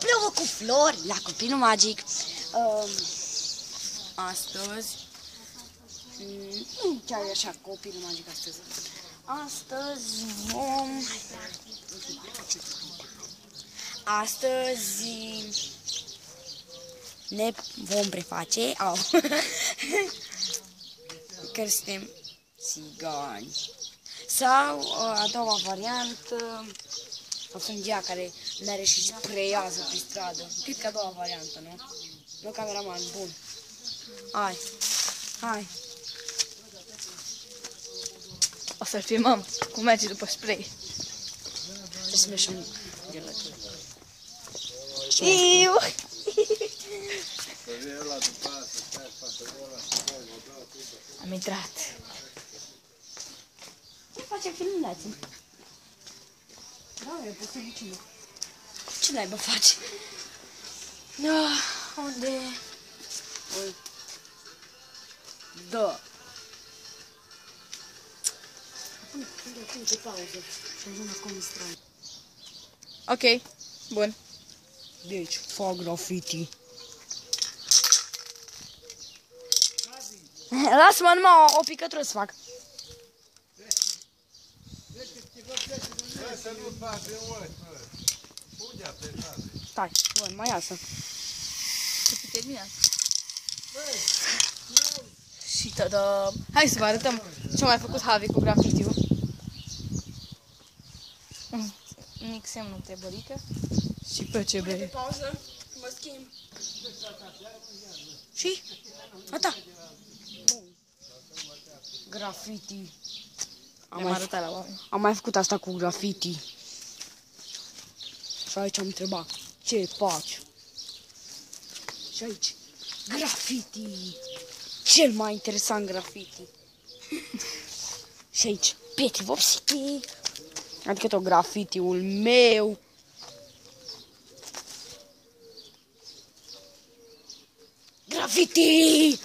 Plouă cu flori la Copilul Magic. Astăzi nu chiar e așa Copilul Magic astăzi. Astăzi vom... Astăzi ne vom preface că suntem țigani. Sau a doua variantă, o frânghia care merge și spreiază pe stradă. Cred că a doua variantă, nu? Nu, cameraman, bun. Hai. O să filmăm cum merge după spray. Trebuie să mergi un gelătură. Iu! Am intrat. Ce facem filmuleații? Da, e posibil cine. Ce naiba faci? Unde? Da. Pune pe pauză și ajung acum în stradă. Ok, bun. Deci, fac graffiti. Lasă-mă numai o picătură să fac. Stai, bun, mai iasă. Să fi terminat. Și tada! Hai să vă arătăm ce a mai făcut Javi cu graffiti-ul. Un mic semn întrebărică și PCB. Pune pe pauză, mă schimb. Și? Gata. Graffiti. Am arătat la oameni. Am mai făcut asta cu graffiti. Și aici am întrebat, ce faci? Și aici, graffiti. Cel mai interesant graffiti. Și aici, Petri Vopsiti. Adică tot graffiti-ul meu. Graffiti!